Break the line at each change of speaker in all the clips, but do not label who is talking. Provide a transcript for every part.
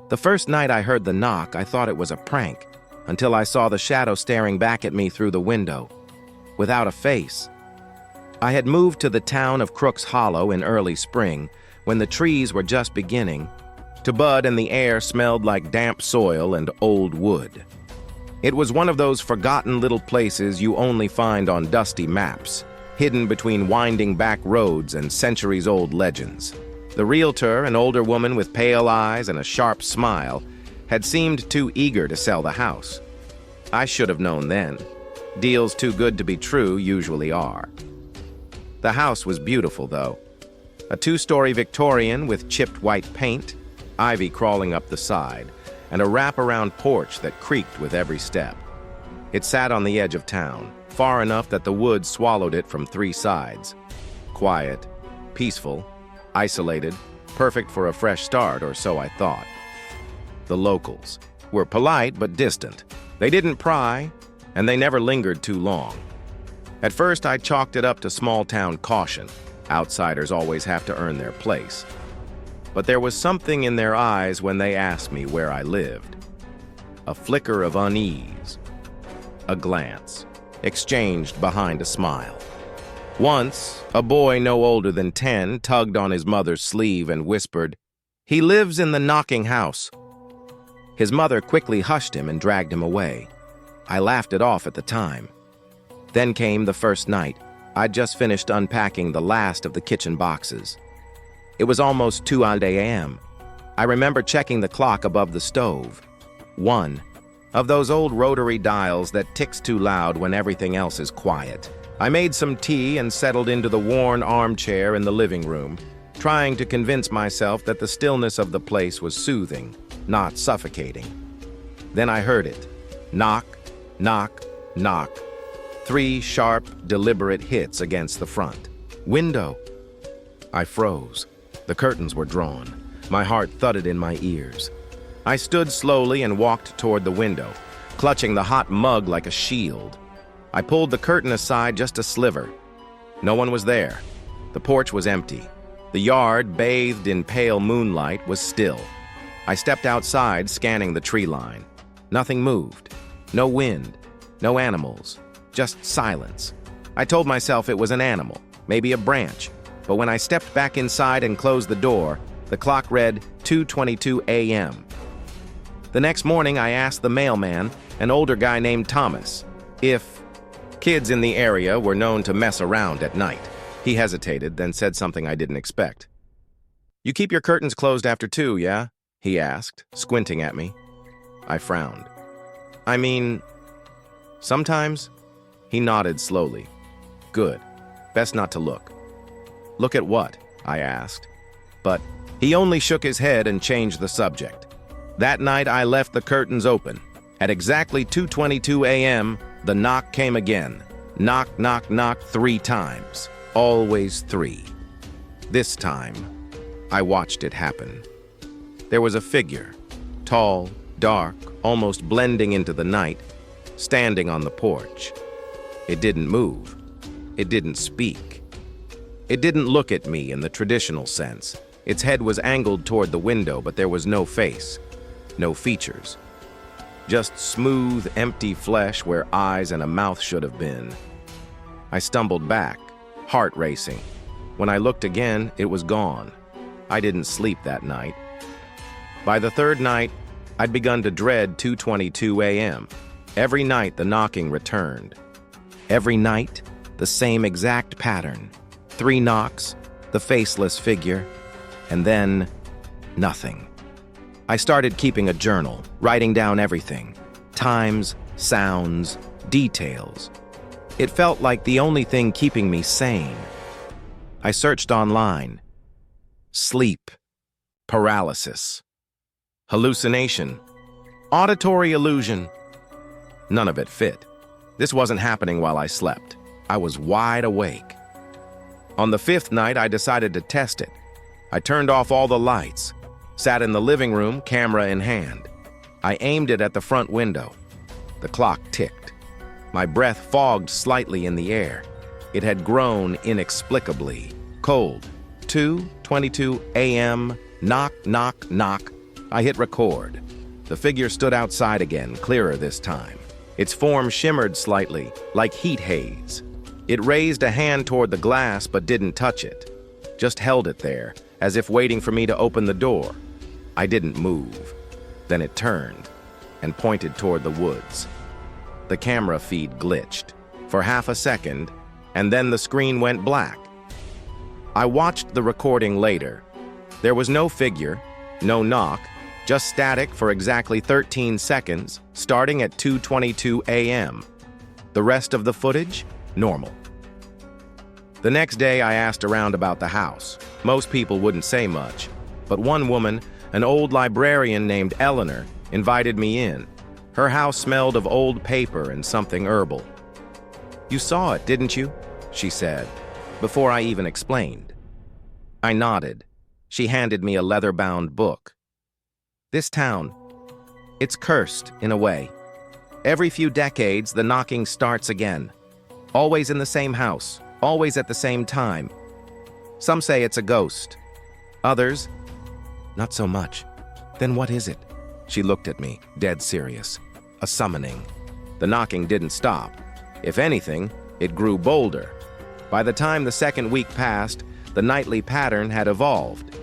The first night I heard the knock, I thought it was a prank, until I saw the shadow staring back at me through the window, without a face. I had moved to the town of Crook's Hollow in early spring, when the trees were just beginning to bud and the air smelled like damp soil and old wood. It was one of those forgotten little places you only find on dusty maps, hidden between winding back roads and centuries-old legends. The realtor, an older woman with pale eyes and a sharp smile, had seemed too eager to sell the house. I should have known then. Deals too good to be true usually are. The house was beautiful, though. A two-story Victorian with chipped white paint, ivy crawling up the side, and a wraparound porch that creaked with every step. It sat on the edge of town, far enough that the woods swallowed it from three sides. Quiet, peaceful, isolated, perfect for a fresh start, or so I thought. The locals were polite but distant. They didn't pry, and they never lingered too long. At first, I chalked it up to small-town caution. Outsiders always have to earn their place. But there was something in their eyes when they asked me where I lived. A flicker of unease. A glance, exchanged behind a smile. Once, a boy no older than 10 tugged on his mother's sleeve and whispered, "He lives in the knocking house." His mother quickly hushed him and dragged him away. I laughed it off at the time. Then came the first night. I'd just finished unpacking the last of the kitchen boxes. It was almost 2 a.m. I remember checking the clock above the stove. One of those old rotary dials that ticks too loud when everything else is quiet. I made some tea and settled into the worn armchair in the living room, trying to convince myself that the stillness of the place was soothing, not suffocating. Then I heard it. Knock, knock, knock. 3 sharp, deliberate hits against the front. Window. I froze. The curtains were drawn. My heart thudded in my ears. I stood slowly and walked toward the window, clutching the hot mug like a shield. I pulled the curtain aside just a sliver. No one was there. The porch was empty. The yard, bathed in pale moonlight, was still. I stepped outside, scanning the tree line. Nothing moved. No wind. No animals. Just silence. I told myself it was an animal, maybe a branch. But when I stepped back inside and closed the door, the clock read 2:22 a.m. The next morning, I asked the mailman, an older guy named Thomas, if kids in the area were known to mess around at night. He hesitated, then said something I didn't expect. "You keep your curtains closed after 2, yeah?" he asked, squinting at me. I frowned. "I mean, sometimes?" He nodded slowly. "Good. Best not to look." "Look at what?" I asked. But he only shook his head and changed the subject. That night, I left the curtains open. At exactly 2:22 a.m., the knock came again. Knock, knock, knock 3 times. Always 3. This time, I watched it happen. There was a figure, tall, dark, almost blending into the night, standing on the porch. It didn't move. It didn't speak. It didn't look at me in the traditional sense. Its head was angled toward the window, but there was no face, no features. Just smooth, empty flesh where eyes and a mouth should have been. I stumbled back, heart racing. When I looked again, it was gone. I didn't sleep that night. By the third night, I'd begun to dread 2:22 a.m. Every night, the knocking returned. Every night, the same exact pattern. 3 knocks, the faceless figure, and then nothing. I started keeping a journal, writing down everything. Times, sounds, details. It felt like the only thing keeping me sane. I searched online. Sleep. Paralysis. Hallucination. Auditory illusion. None of it fit. This wasn't happening while I slept. I was wide awake. On the 5th night, I decided to test it. I turned off all the lights, sat in the living room, camera in hand. I aimed it at the front window. The clock ticked. My breath fogged slightly in the air. It had grown inexplicably cold. 2:22 a.m., knock, knock, knock, I hit record. The figure stood outside again, clearer this time. Its form shimmered slightly, like heat haze. It raised a hand toward the glass but didn't touch it. Just held it there, as if waiting for me to open the door. I didn't move. Then it turned and pointed toward the woods. The camera feed glitched for half a second, and then the screen went black. I watched the recording later. There was no figure, no knock, just static for exactly 13 seconds, starting at 2:22 a.m. The rest of the footage, normal. The next day, I asked around about the house. Most people wouldn't say much, but one woman, an old librarian named Eleanor, invited me in. Her house smelled of old paper and something herbal. "You saw it, didn't you?" she said, before I even explained. I nodded. She handed me a leather-bound book. This town, it's cursed in a way. Every few decades, the knocking starts again. Always in the same house, always at the same time. Some say it's a ghost. Others, not so much. Then what is it? She looked at me, dead serious. A summoning. The knocking didn't stop. If anything, it grew bolder. By the time the second week passed, the nightly pattern had evolved.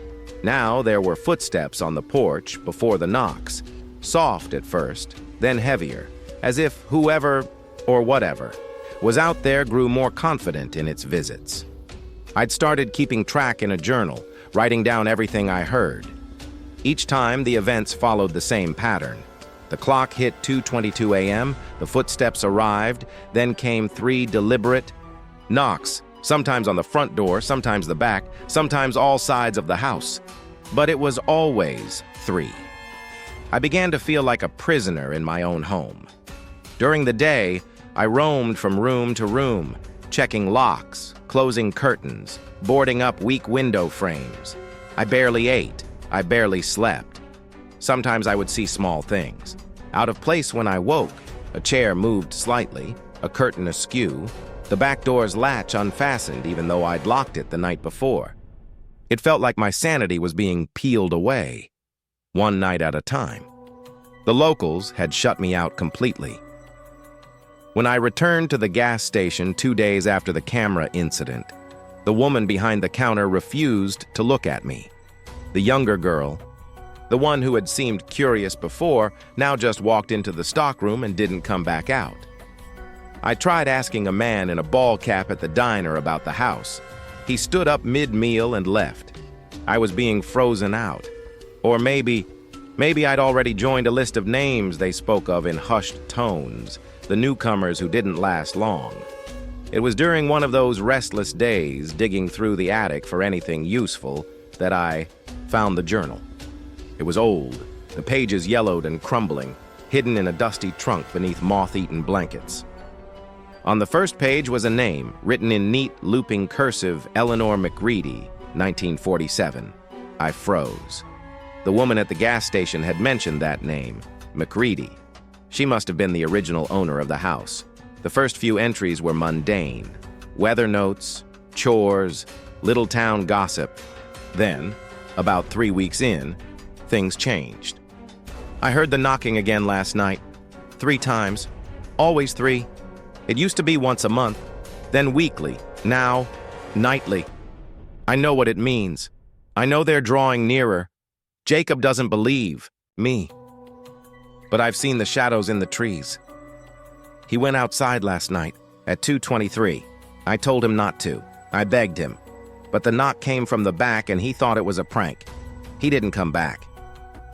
Now there were footsteps on the porch before the knocks, soft at first, then heavier, as if whoever, or whatever, was out there grew more confident in its visits. I'd started keeping track in a journal, writing down everything I heard. Each time, the events followed the same pattern. The clock hit 2:22 a.m., the footsteps arrived, then came 3 deliberate knocks, sometimes on the front door, sometimes the back, sometimes all sides of the house. But it was always 3. I began to feel like a prisoner in my own home. During the day, I roamed from room to room, checking locks, closing curtains, boarding up weak window frames. I barely ate. I barely slept. Sometimes I would see small things. Out of place when I woke, a chair moved slightly, a curtain askew, the back door's latch unfastened even though I'd locked it the night before. It felt like my sanity was being peeled away, one night at a time. The locals had shut me out completely. When I returned to the gas station 2 days after the camera incident, the woman behind the counter refused to look at me. The younger girl, the one who had seemed curious before, now just walked into the stockroom and didn't come back out. I tried asking a man in a ball cap at the diner about the house. He stood up mid-meal and left. I was being frozen out. Or maybe I'd already joined a list of names they spoke of in hushed tones, the newcomers who didn't last long. It was during one of those restless days, digging through the attic for anything useful, that I found the journal. It was old, the pages yellowed and crumbling, hidden in a dusty trunk beneath moth-eaten blankets. On the first page was a name, written in neat, looping cursive, Eleanor McReady, 1947. I froze. The woman at the gas station had mentioned that name, McReady. She must have been the original owner of the house. The first few entries were mundane. Weather notes, chores, little town gossip. Then, about 3 weeks in, things changed. I heard the knocking again last night. 3 times. Always 3. It used to be once a month, then weekly, now nightly. I know what it means. I know they're drawing nearer. Jacob doesn't believe me. But I've seen the shadows in the trees. He went outside last night at 2:23. I told him not to. I begged him. But the knock came from the back and he thought it was a prank. He didn't come back.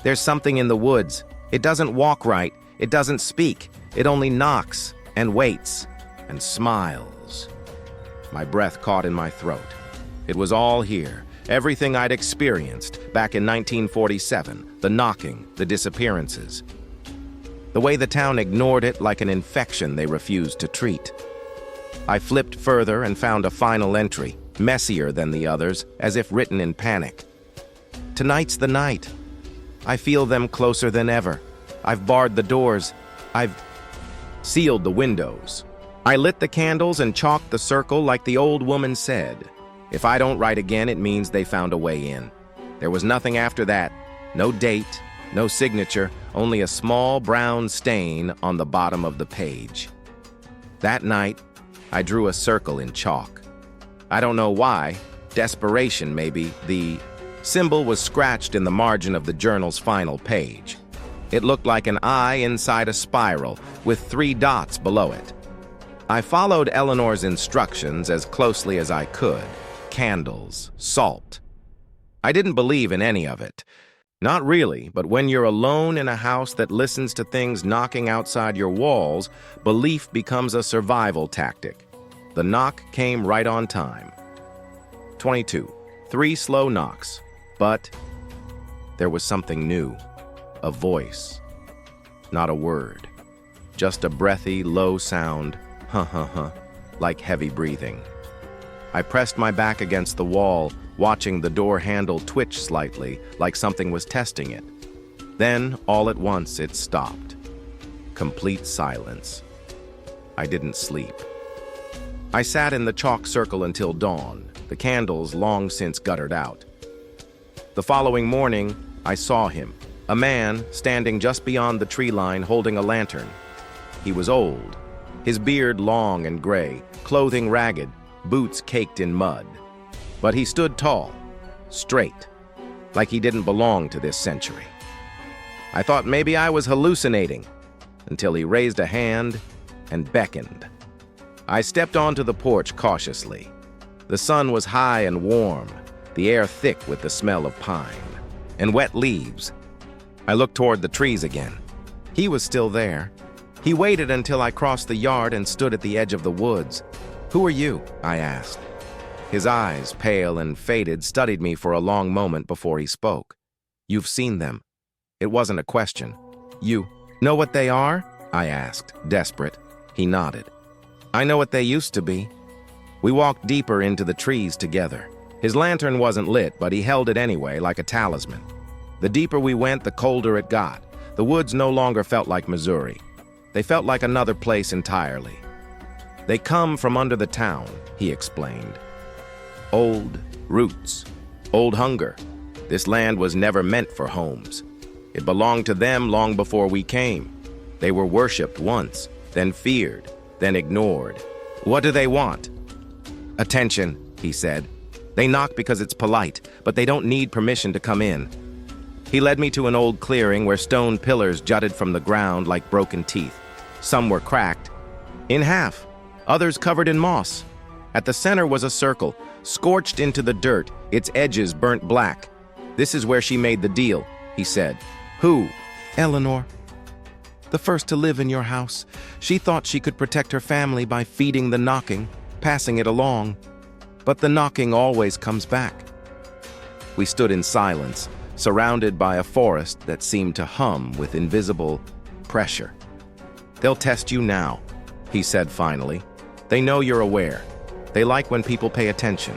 There's something in the woods. It doesn't walk right. It doesn't speak. It only knocks and waits and smiles. My breath caught in my throat. It was all here. Everything I'd experienced back in 1947. The knocking, the disappearances. The way the town ignored it like an infection they refused to treat. I flipped further and found a final entry, messier than the others, as if written in panic. Tonight's the night. I feel them closer than ever. I've barred the doors. I've sealed the windows. I lit the candles and chalked the circle like the old woman said. If I don't write again, it means they found a way in. There was nothing after that. No date, No signature, only a small brown stain on the bottom of the page. That night, I drew a circle in chalk. I don't know why, desperation maybe, the symbol was scratched in the margin of the journal's final page. It looked like an eye inside a spiral, with 3 dots below it. I followed Eleanor's instructions as closely as I could. Candles, salt. I didn't believe in any of it. Not really, but when you're alone in a house that listens to things knocking outside your walls, belief becomes a survival tactic. The knock came right on time. 22. 3 slow knocks. But there was something new. A voice. Not a word. Just a breathy, low sound. Like heavy breathing. I pressed my back against the wall, watching the door handle twitch slightly, like something was testing it. Then, all at once, it stopped. Complete silence. I didn't sleep. I sat in the chalk circle until dawn, the candles long since guttered out. The following morning, I saw him, a man standing just beyond the tree line holding a lantern. He was old, his beard long and gray, clothing ragged, boots caked in mud. But he stood tall, straight, like he didn't belong to this century. I thought maybe I was hallucinating, until he raised a hand and beckoned. I stepped onto the porch cautiously. The sun was high and warm, the air thick with the smell of pine and wet leaves. I looked toward the trees again. He was still there. He waited until I crossed the yard and stood at the edge of the woods. "Who are you?" I asked. His eyes, pale and faded, studied me for a long moment before he spoke. "You've seen them." It wasn't a question. "You know what they are?" I asked, desperate. He nodded. "I know what they used to be." We walked deeper into the trees together. His lantern wasn't lit, but he held it anyway, like a talisman. The deeper we went, the colder it got. The woods no longer felt like Missouri. They felt like another place entirely. "They come from under the town," he explained. "Old roots, old hunger. This land was never meant for homes. It belonged to them long before we came. They were worshipped once, then feared, then ignored. What do they want?" "Attention," he said. "They knock because it's polite, but they don't need permission to come in." He led me to an old clearing where stone pillars jutted from the ground like broken teeth. Some were cracked, in half, others covered in moss. At the center was a circle, scorched into the dirt, its edges burnt black. "This is where she made the deal," he said. "Who?" "Eleanor. The first to live in your house. She thought she could protect her family by feeding the knocking, passing it along. But the knocking always comes back." We stood in silence, surrounded by a forest that seemed to hum with invisible pressure. "They'll test you now," he said finally. "They know you're aware. They like when people pay attention.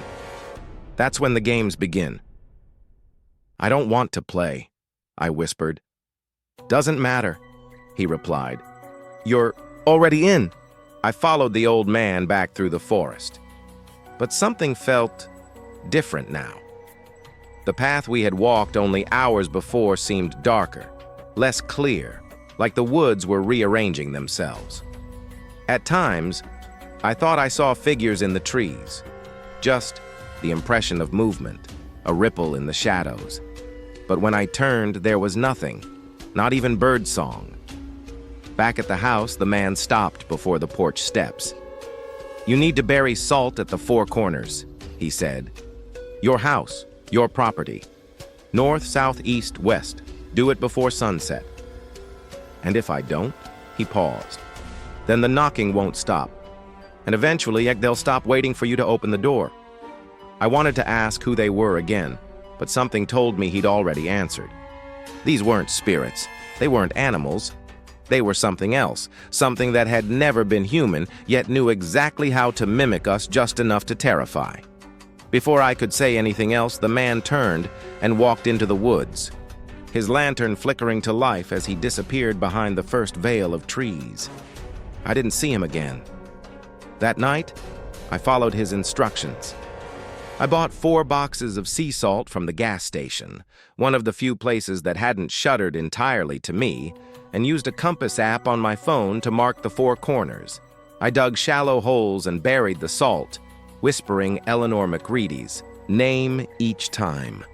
That's when the games begin." "I don't want to play," I whispered. "Doesn't matter," he replied. "You're already in." I followed the old man back through the forest. But something felt different now. The path we had walked only hours before seemed darker, less clear, like the woods were rearranging themselves. At times, I thought I saw figures in the trees, just the impression of movement, a ripple in the shadows. But when I turned, there was nothing, not even birdsong. Back at the house, the man stopped before the porch steps. "You need to bury salt at the 4 corners," he said. "Your house, your property. North, south, east, west. Do it before sunset." "And if I don't?" He paused. "Then the knocking won't stop. And eventually, they'll stop waiting for you to open the door." I wanted to ask who they were again, but something told me he'd already answered. These weren't spirits. They weren't animals. They were something else, something that had never been human, yet knew exactly how to mimic us just enough to terrify. Before I could say anything else, the man turned and walked into the woods, his lantern flickering to life as he disappeared behind the first veil of trees. I didn't see him again. That night, I followed his instructions. I bought 4 boxes of sea salt from the gas station, one of the few places that hadn't shuttered entirely to me, and used a compass app on my phone to mark the 4 corners. I dug shallow holes and buried the salt, whispering Eleanor McReady's name each time.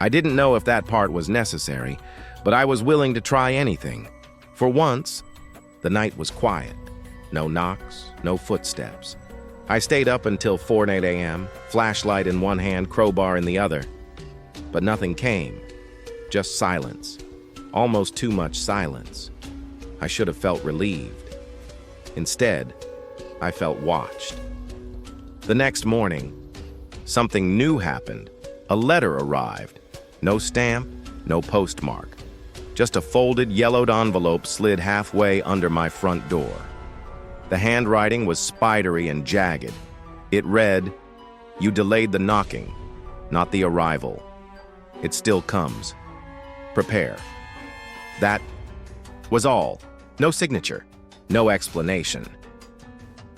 I didn't know if that part was necessary, but I was willing to try anything. For once, the night was quiet. No knocks, no footsteps. I stayed up until 4 a.m., flashlight in one hand, crowbar in the other. But nothing came, just silence. Almost too much silence. I should have felt relieved. Instead, I felt watched. The next morning, something new happened. A letter arrived. No stamp, no postmark. Just a folded, yellowed envelope slid halfway under my front door. The handwriting was spidery and jagged. It read, "You delayed the knocking, not the arrival. It still comes. Prepare." That was all. No signature, no explanation.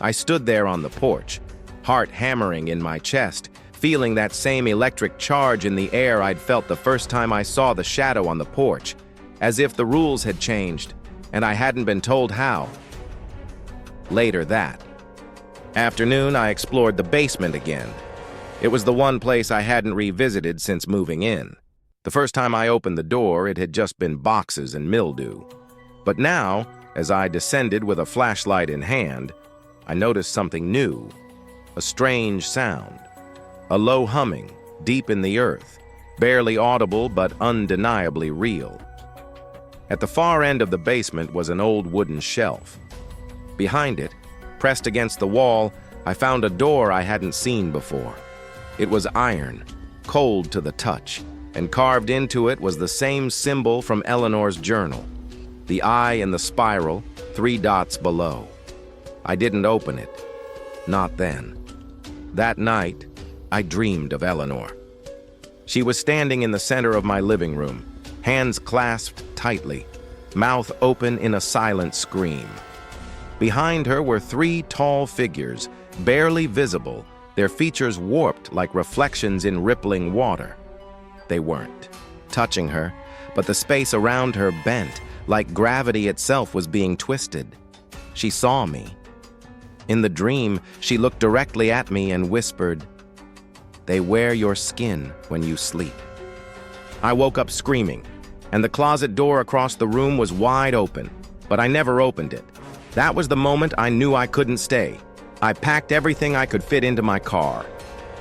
I stood there on the porch, heart hammering in my chest, feeling that same electric charge in the air I'd felt the first time I saw the shadow on the porch, as if the rules had changed, and I hadn't been told how. Later that afternoon, I explored the basement again. It was the one place I hadn't revisited since moving in. The first time I opened the door, it had just been boxes and mildew. But now, as I descended with a flashlight in hand, I noticed something new, a strange sound, a low humming deep in the earth, barely audible but undeniably real. At the far end of the basement was an old wooden shelf. Behind it, pressed against the wall, I found a door I hadn't seen before. It was iron, cold to the touch, and carved into it was the same symbol from Eleanor's journal. The eye in the spiral, 3 dots below. I didn't open it. Not then. That night, I dreamed of Eleanor. She was standing in the center of my living room, hands clasped tightly, mouth open in a silent scream. Behind her were 3 tall figures, barely visible, their features warped like reflections in rippling water. They weren't touching her, but the space around her bent, like gravity itself was being twisted. She saw me. In the dream, she looked directly at me and whispered, "They wear your skin when you sleep." I woke up screaming, and the closet door across the room was wide open, but I never opened it. That was the moment I knew I couldn't stay. I packed everything I could fit into my car.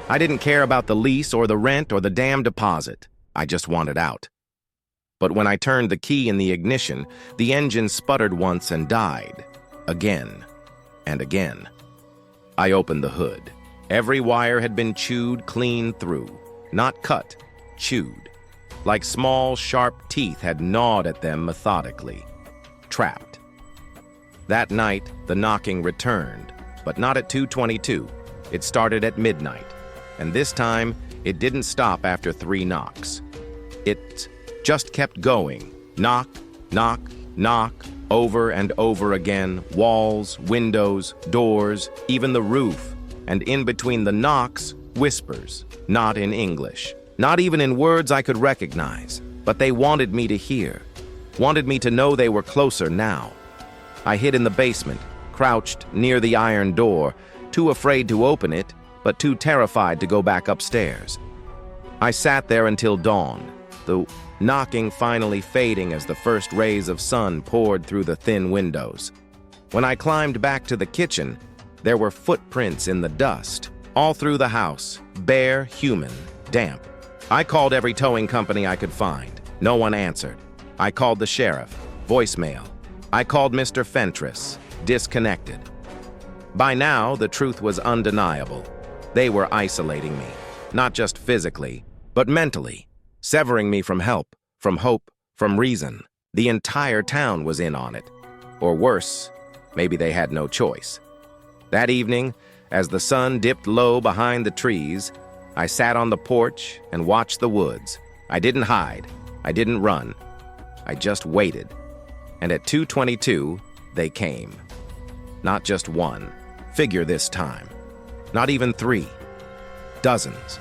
I didn't care about the lease or the rent or the damn deposit. I just wanted out. But when I turned the key in the ignition, the engine sputtered once and died. Again and again. I opened the hood. Every wire had been chewed clean through. Not cut, chewed. Like small, sharp teeth had gnawed at them methodically. Trapped. That night, the knocking returned, but not at 2:22. It started at midnight, and this time, it didn't stop after 3 knocks. It just kept going. Knock, knock, knock, over and over again. Walls, windows, doors, even the roof. And in between the knocks, whispers, not in English. Not even in words I could recognize, but they wanted me to hear. Wanted me to know they were closer now. I hid in the basement, crouched near the iron door, too afraid to open it, but too terrified to go back upstairs. I sat there until dawn, the knocking finally fading as the first rays of sun poured through the thin windows. When I climbed back to the kitchen, there were footprints in the dust, all through the house, bare, human, damp. I called every towing company I could find. No one answered. I called the sheriff. Voicemail. I called Mr. Fentress. Disconnected. By now, the truth was undeniable. They were isolating me, not just physically, but mentally, severing me from help, from hope, from reason. The entire town was in on it. Or worse, maybe they had no choice. That evening, as the sun dipped low behind the trees, I sat on the porch and watched the woods. I didn't hide. I didn't run. I just waited. And at 2:22, they came. Not just one figure this time. Not even 3. Dozens.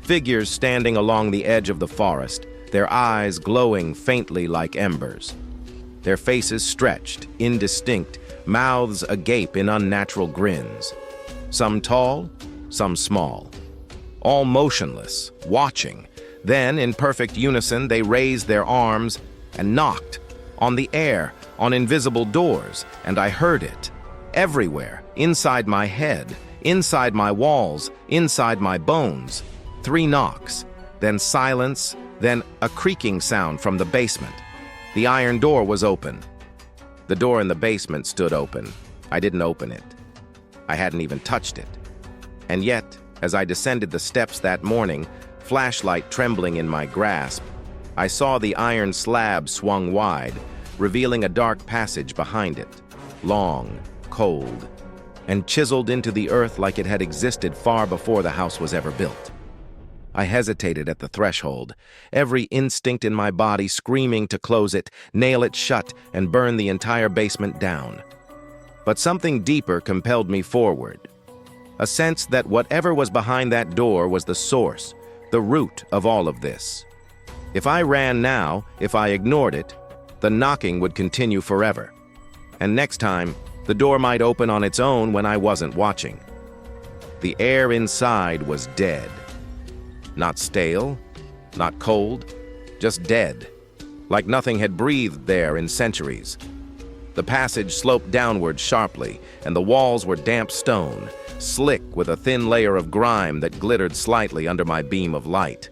Figures standing along the edge of the forest, their eyes glowing faintly like embers. Their faces stretched, indistinct, mouths agape in unnatural grins. Some tall, some small. All motionless, watching. Then, in perfect unison, they raised their arms and knocked. On the air, on invisible doors, and I heard it. Everywhere, inside my head, inside my walls, inside my bones. 3 knocks, then silence, then a creaking sound from the basement. The iron door was open. The door in the basement stood open. I didn't open it. I hadn't even touched it. And yet, as I descended the steps that morning, flashlight trembling in my grasp, I saw the iron slab swung wide, revealing a dark passage behind it, long, cold, and chiseled into the earth like it had existed far before the house was ever built. I hesitated at the threshold, every instinct in my body screaming to close it, nail it shut, and burn the entire basement down. But something deeper compelled me forward. A sense that whatever was behind that door was the source, the root of all of this. If I ran now, if I ignored it, the knocking would continue forever. And next time, the door might open on its own when I wasn't watching. The air inside was dead. Not stale, not cold, just dead, like nothing had breathed there in centuries. The passage sloped downward sharply, and the walls were damp stone, slick with a thin layer of grime that glittered slightly under my beam of light.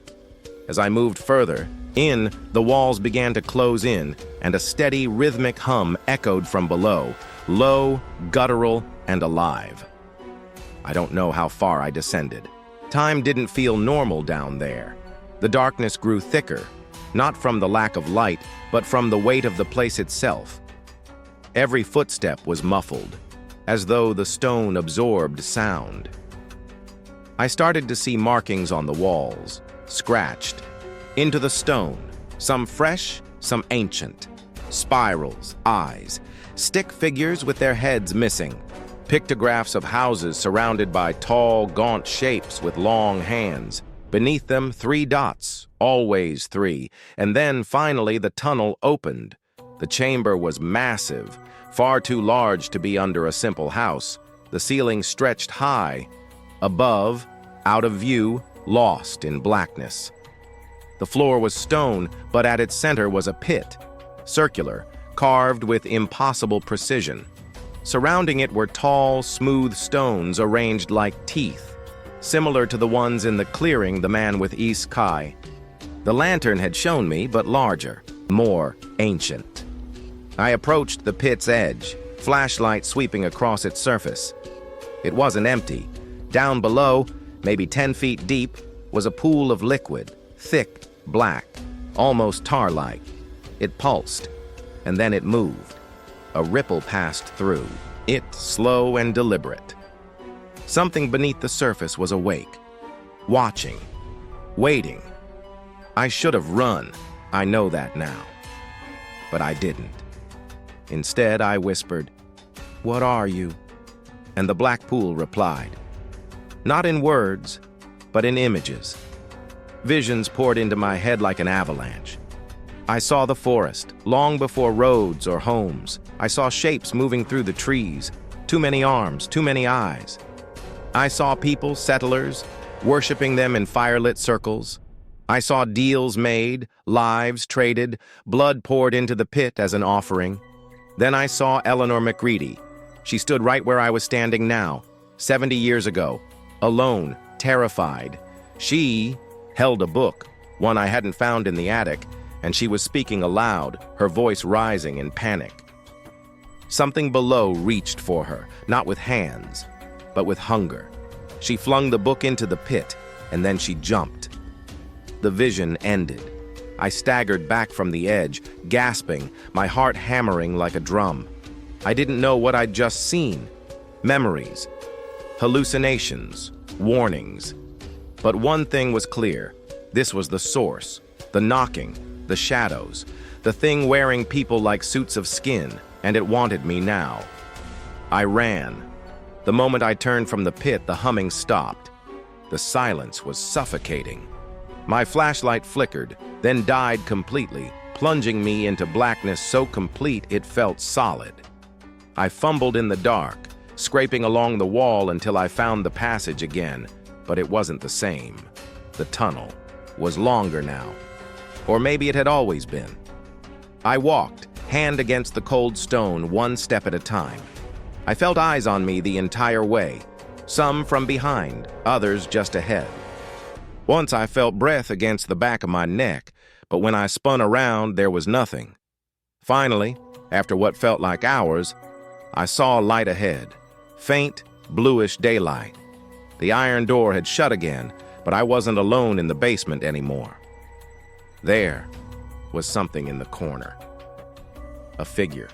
As I moved further, the walls began to close in, and a steady, rhythmic hum echoed from below, low, guttural, and alive. I don't know how far I descended. Time didn't feel normal down there. The darkness grew thicker, not from the lack of light, but from the weight of the place itself. Every footstep was muffled, as though the stone absorbed sound. I started to see markings on the walls, scratched, into the stone, some fresh, some ancient. Spirals, eyes, stick figures with their heads missing, pictographs of houses surrounded by tall, gaunt shapes with long hands. Beneath them, 3 dots, always 3, and then finally the tunnel opened. The chamber was massive, far too large to be under a simple house. The ceiling stretched high. Above, out of view, lost in blackness. The floor was stone, but at its center was a pit, circular, carved with impossible precision. Surrounding it were tall, smooth stones arranged like teeth, similar to the ones in the clearing the man with East Kai. The lantern had shown me, but larger, more ancient. I approached the pit's edge, flashlight sweeping across its surface. It wasn't empty. Down below, maybe 10 feet deep, was a pool of liquid, thick, black, almost tar-like. It pulsed, and then it moved. A ripple passed through, it slow and deliberate. Something beneath the surface was awake, watching, waiting. I should have run, I know that now. But I didn't. Instead, I whispered, "What are you?" And the black pool replied. Not in words, but in images. Visions poured into my head like an avalanche. I saw the forest, long before roads or homes. I saw shapes moving through the trees, too many arms, too many eyes. I saw people, settlers, worshiping them in firelit circles. I saw deals made, lives traded, blood poured into the pit as an offering. Then I saw Eleanor McReady. She stood right where I was standing now, 70 years ago, alone, terrified. She held a book, one I hadn't found in the attic, and she was speaking aloud, her voice rising in panic. Something below reached for her, not with hands, but with hunger. She flung the book into the pit, and then she jumped. The vision ended. I staggered back from the edge, gasping, my heart hammering like a drum. I didn't know what I'd just seen. Memories, hallucinations, warnings. But one thing was clear. This was the source, the knocking, the shadows, the thing wearing people like suits of skin, and it wanted me now. I ran. The moment I turned from the pit, the humming stopped. The silence was suffocating. My flashlight flickered, then died completely, plunging me into blackness so complete it felt solid. I fumbled in the dark, scraping along the wall until I found the passage again, but it wasn't the same. The tunnel was longer now. Or maybe it had always been. I walked, hand against the cold stone, one step at a time. I felt eyes on me the entire way, some from behind, others just ahead. Once I felt breath against the back of my neck, but when I spun around, there was nothing. Finally, after what felt like hours, I saw a light ahead, faint, bluish daylight. The iron door had shut again, but I wasn't alone in the basement anymore. There was something in the corner. A figure.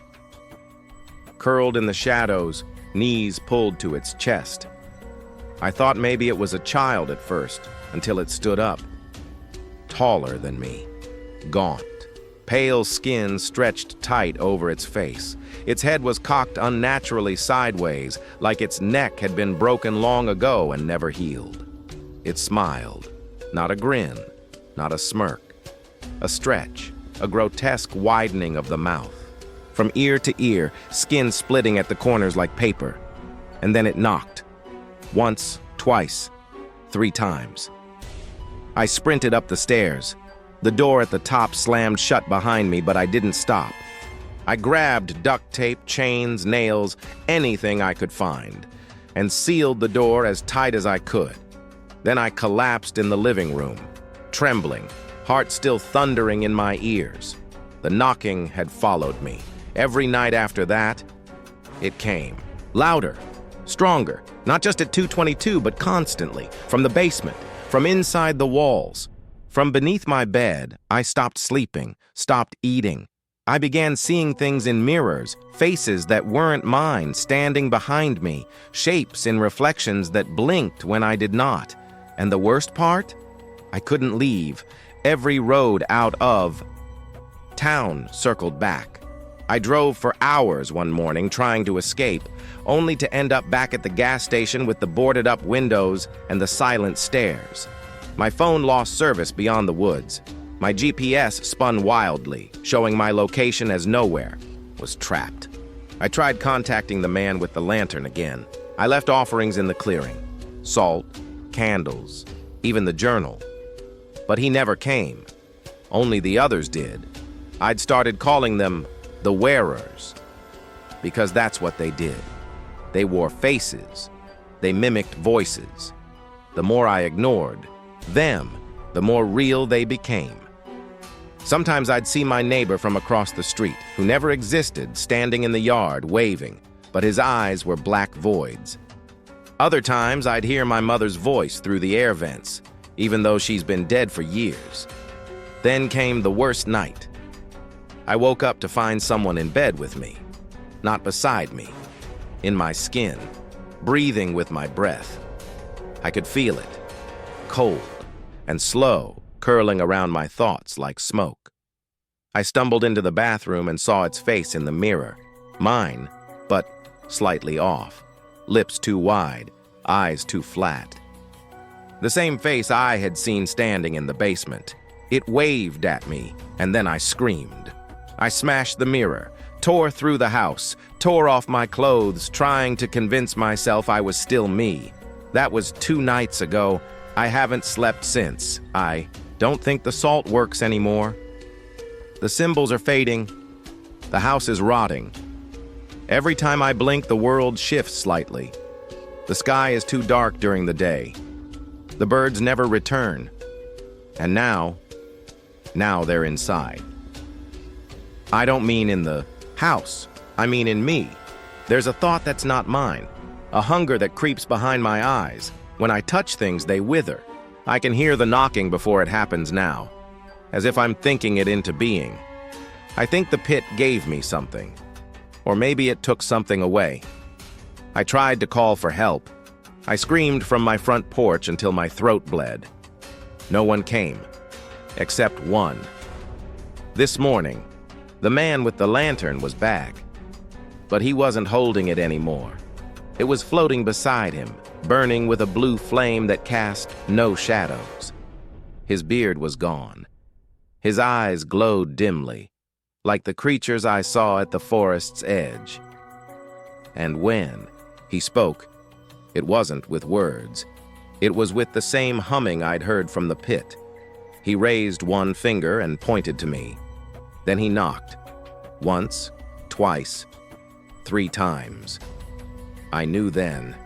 Curled in the shadows, knees pulled to its chest. I thought maybe it was a child at first, until it stood up. Taller than me. Gaunt. Pale skin stretched tight over its face. Its head was cocked unnaturally sideways, like its neck had been broken long ago and never healed. It smiled. Not a grin, not a smirk. A stretch, a grotesque widening of the mouth. From ear to ear, skin splitting at the corners like paper. And then it knocked. Once, twice, 3 times. I sprinted up the stairs. The door at the top slammed shut behind me, but I didn't stop. I grabbed duct tape, chains, nails, anything I could find, and sealed the door as tight as I could. Then I collapsed in the living room, trembling, heart still thundering in my ears. The knocking had followed me. Every night after that, it came. Louder, stronger, not just at 2:22, but constantly, from the basement, from inside the walls. From beneath my bed, I stopped sleeping, stopped eating. I began seeing things in mirrors, faces that weren't mine standing behind me, shapes in reflections that blinked when I did not. And the worst part? I couldn't leave. Every road out of town circled back. I drove for hours one morning trying to escape, only to end up back at the gas station with the boarded-up windows and the silent stairs. My phone lost service beyond the woods. My GPS spun wildly, showing my location as nowhere. Was trapped. I tried contacting the man with the lantern again. I left offerings in the clearing. Salt, candles, even the journal. But he never came. Only the others did. I'd started calling them the wearers, because that's what they did. They wore faces. They mimicked voices. The more I ignored them, the more real they became. Sometimes I'd see my neighbor from across the street, who never existed, standing in the yard, waving, but his eyes were black voids. Other times I'd hear my mother's voice through the air vents, even though she's been dead for years. Then came the worst night. I woke up to find someone in bed with me, not beside me, in my skin, breathing with my breath. I could feel it, cold and slow, curling around my thoughts like smoke. I stumbled into the bathroom and saw its face in the mirror, mine, but slightly off, lips too wide, eyes too flat. The same face I had seen standing in the basement. It waved at me, and then I screamed. I smashed the mirror, tore through the house, tore off my clothes, trying to convince myself I was still me. That was 2 nights ago. I haven't slept since. I don't think the salt works anymore. The symbols are fading. The house is rotting. Every time I blink, the world shifts slightly. The sky is too dark during the day. The birds never return. And now they're inside. I don't mean in the house. I mean in me. There's a thought that's not mine, a hunger that creeps behind my eyes. When I touch things, they wither. I can hear the knocking before it happens now, as if I'm thinking it into being. I think the pit gave me something, or maybe it took something away. I tried to call for help. I screamed from my front porch until my throat bled. No one came, except one. This morning, the man with the lantern was back, but he wasn't holding it anymore. It was floating beside him, burning with a blue flame that cast no shadows. His beard was gone. His eyes glowed dimly, like the creatures I saw at the forest's edge. And when he spoke, it wasn't with words. It was with the same humming I'd heard from the pit. He raised one finger and pointed to me. Then he knocked. Once, twice, 3 times. I knew then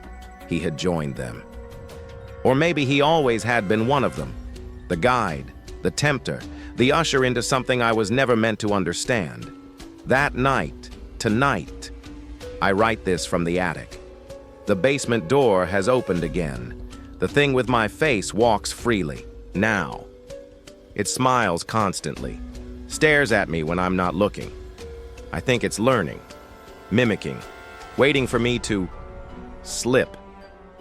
he had joined them. Or maybe he always had been one of them. The guide, the tempter, the usher into something I was never meant to understand. That night, tonight, I write this from the attic. The basement door has opened again. The thing with my face walks freely, now. It smiles constantly, stares at me when I'm not looking. I think it's learning, mimicking, waiting for me to slip,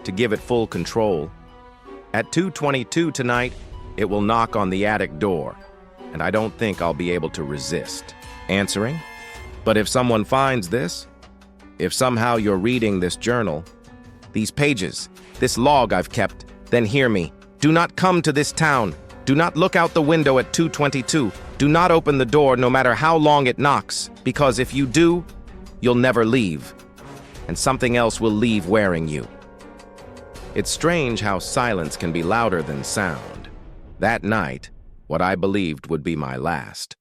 to give it full control. At 2:22 tonight, it will knock on the attic door, and I don't think I'll be able to resist answering. But if someone finds this, if somehow you're reading this journal, these pages, this log I've kept, then hear me. Do not come to this town. Do not look out the window at 2:22. Do not open the door no matter how long it knocks, because if you do, you'll never leave, and something else will leave wearing you. It's strange how silence can be louder than sound. That night, what I believed would be my last,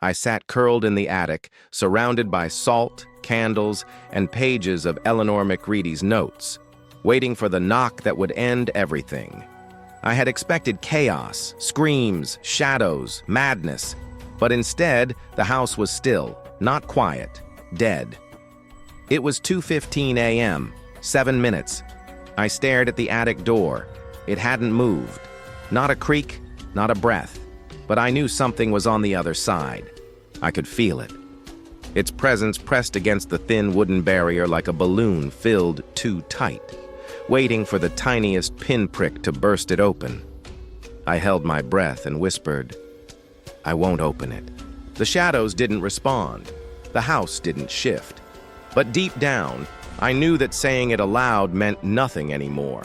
I sat curled in the attic, surrounded by salt, candles, and pages of Eleanor McReady's notes, waiting for the knock that would end everything. I had expected chaos, screams, shadows, madness, but instead, the house was still, not quiet, dead. It was 2:15 a.m., 7 minutes. I stared at the attic door. It hadn't moved. Not a creak, not a breath, but I knew something was on the other side. I could feel it. Its presence pressed against the thin wooden barrier like a balloon filled too tight, waiting for the tiniest pinprick to burst it open. I held my breath and whispered, "I won't open it." The shadows didn't respond. The house didn't shift. But deep down, I knew that saying it aloud meant nothing anymore.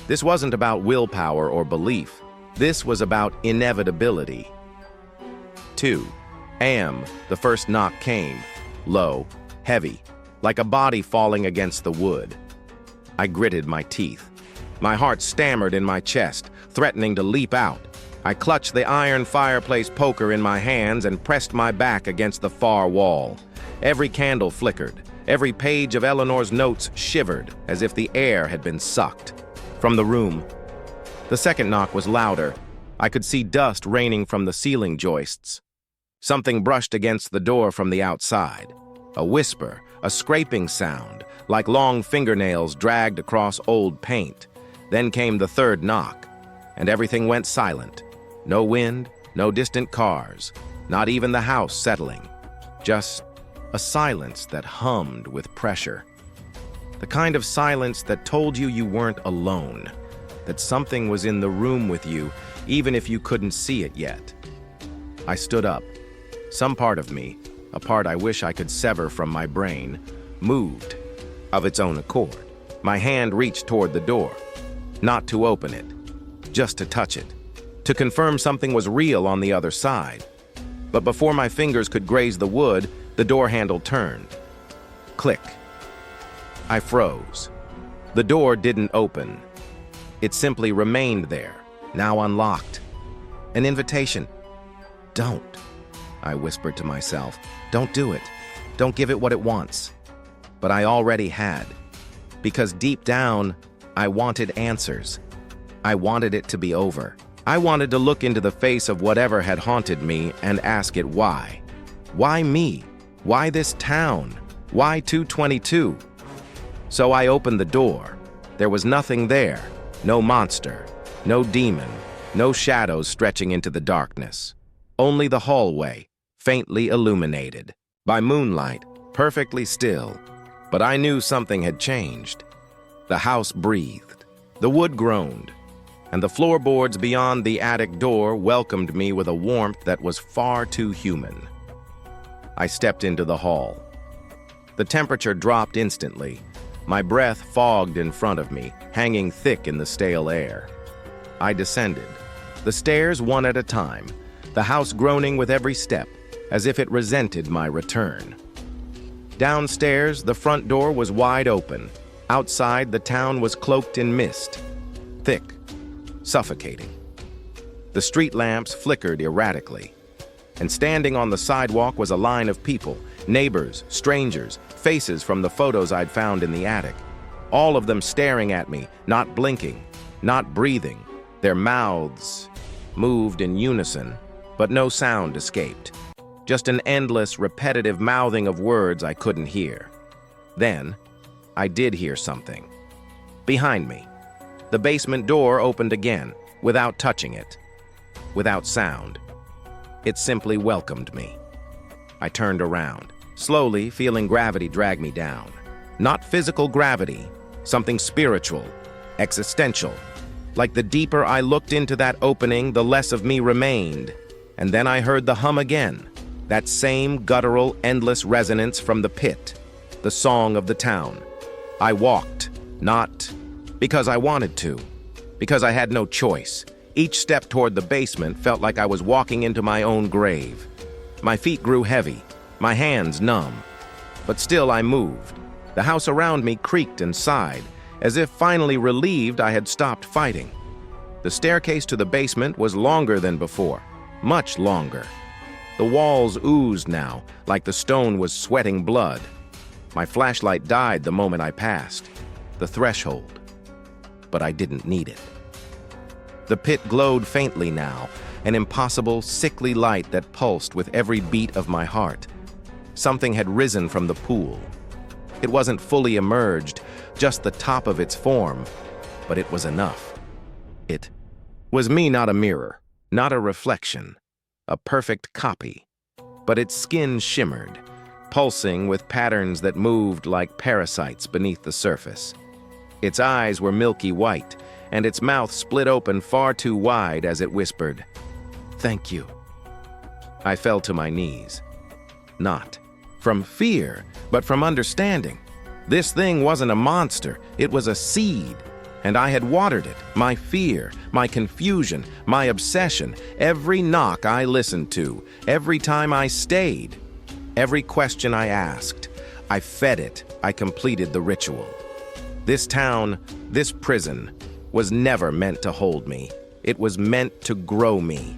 This wasn't about willpower or belief. This was about inevitability. 2 a.m., the first knock came, low, heavy, like a body falling against the wood. I gritted my teeth. My heart stammered in my chest, threatening to leap out. I clutched the iron fireplace poker in my hands and pressed my back against the far wall. Every candle flickered. Every page of Eleanor's notes shivered as if the air had been sucked from the room. The second knock was louder. I could see dust raining from the ceiling joists. Something brushed against the door from the outside. A whisper, a scraping sound, like long fingernails dragged across old paint. Then came the third knock, and everything went silent. No wind, no distant cars, not even the house settling. Just a silence that hummed with pressure. The kind of silence that told you you weren't alone, that something was in the room with you, even if you couldn't see it yet. I stood up. Some part of me, a part I wish I could sever from my brain, moved of its own accord. My hand reached toward the door, not to open it, just to touch it, to confirm something was real on the other side. But before my fingers could graze the wood, the door handle turned. Click. I froze. The door didn't open. It simply remained there, now unlocked. An invitation. Don't, I whispered to myself. Don't do it. Don't give it what it wants. But I already had. Because deep down, I wanted answers. I wanted it to be over. I wanted to look into the face of whatever had haunted me and ask it why. Why me? Why this town? Why 222? So I opened the door. There was nothing there. No monster, no demon, no shadows stretching into the darkness. Only the hallway, faintly illuminated. By moonlight, perfectly still. But I knew something had changed. The house breathed. The wood groaned. And the floorboards beyond the attic door welcomed me with a warmth that was far too human. I stepped into the hall. The temperature dropped instantly. My breath fogged in front of me, hanging thick in the stale air. I descended, the stairs one at a time, the house groaning with every step, as if it resented my return. Downstairs, the front door was wide open. Outside, the town was cloaked in mist, thick, suffocating. The street lamps flickered erratically, and standing on the sidewalk was a line of people, neighbors, strangers, faces from the photos I'd found in the attic, all of them staring at me, not blinking, not breathing. Their mouths moved in unison, but no sound escaped. Just an endless, repetitive mouthing of words I couldn't hear. Then, I did hear something. Behind me, the basement door opened again, without touching it, without sound. It simply welcomed me. I turned around, slowly feeling gravity drag me down. Not physical gravity, something spiritual, existential. Like the deeper I looked into that opening, the less of me remained. And then I heard the hum again, that same guttural, endless resonance from the pit, the song of the town. I walked, not because I wanted to, because I had no choice. Each step toward the basement felt like I was walking into my own grave. My feet grew heavy, my hands numb. But still I moved. The house around me creaked and sighed, as if finally relieved I had stopped fighting. The staircase to the basement was longer than before, much longer. The walls oozed now, like the stone was sweating blood. My flashlight died the moment I passed the threshold, but I didn't need it. The pit glowed faintly now, an impossible, sickly light that pulsed with every beat of my heart. Something had risen from the pool. It wasn't fully emerged, just the top of its form, but it was enough. It was me, not a mirror, not a reflection, a perfect copy. But its skin shimmered, pulsing with patterns that moved like parasites beneath the surface. Its eyes were milky white, and its mouth split open far too wide as it whispered, "Thank you." I fell to my knees. Not from fear, but from understanding. This thing wasn't a monster, it was a seed, and I had watered it. My fear, my confusion, my obsession, every knock I listened to, every time I stayed, every question I asked, I fed it, I completed the ritual. This town, this prison, was never meant to hold me. It was meant to grow me.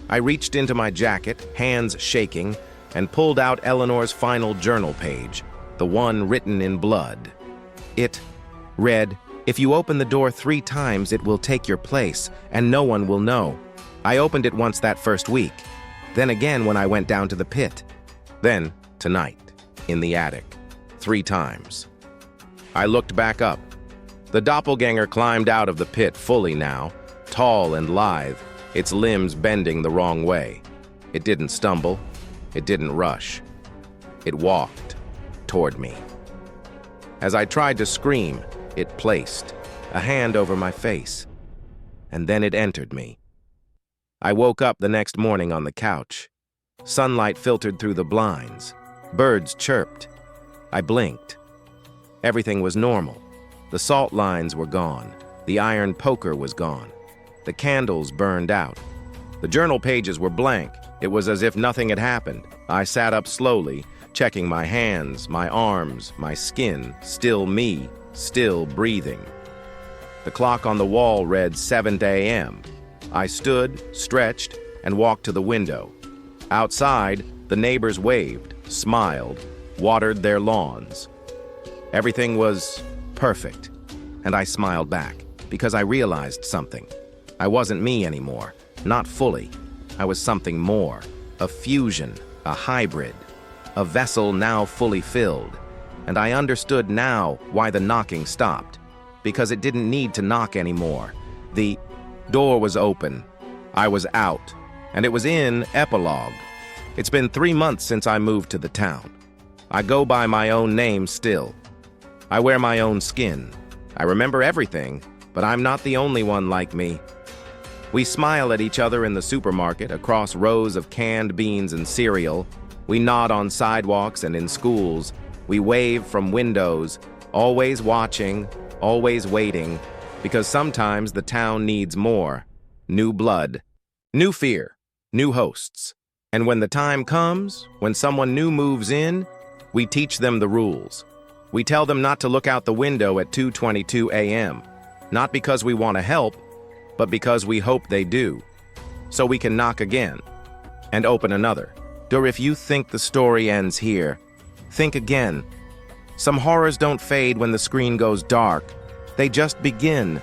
I reached into my jacket, hands shaking, and pulled out Eleanor's final journal page, the one written in blood. It read, "If you open the door 3 times, it will take your place, and no one will know." I opened it once that first week, then again when I went down to the pit. Then, tonight, in the attic, 3 times. I looked back up. The doppelganger climbed out of the pit fully now, tall and lithe, its limbs bending the wrong way. It didn't stumble. It didn't rush. It walked toward me. As I tried to scream, it placed a hand over my face, and then it entered me. I woke up the next morning on the couch. Sunlight filtered through the blinds. Birds chirped. I blinked. Everything was normal. The salt lines were gone. The iron poker was gone. The candles burned out. The journal pages were blank. It was as if nothing had happened. I sat up slowly, checking my hands, my arms, my skin, still me, still breathing. The clock on the wall read 7 a.m. I stood, stretched, and walked to the window. Outside, the neighbors waved, smiled, watered their lawns. Everything was perfect, and I smiled back because I realized something. I wasn't me anymore, not fully. I was something more, a fusion, a hybrid, a vessel now fully filled. And I understood now why the knocking stopped, because it didn't need to knock anymore. The door was open, I was out, and it was in epilogue. It's been 3 months since I moved to the town. I go by my own name still. I wear my own skin. I remember everything, but I'm not the only one like me. We smile at each other in the supermarket across rows of canned beans and cereal. We nod on sidewalks and in schools. We wave from windows, Always watching, always waiting, because sometimes the town needs more. New blood, new fear, new hosts. And when the time comes, when someone new moves in, we teach them the rules. We tell them not to look out the window at 2:22 a.m., not because we want to help, but because we hope they do. So we can knock again and open another. Or if you think the story ends here, think again. Some horrors don't fade when the screen goes dark. They just begin.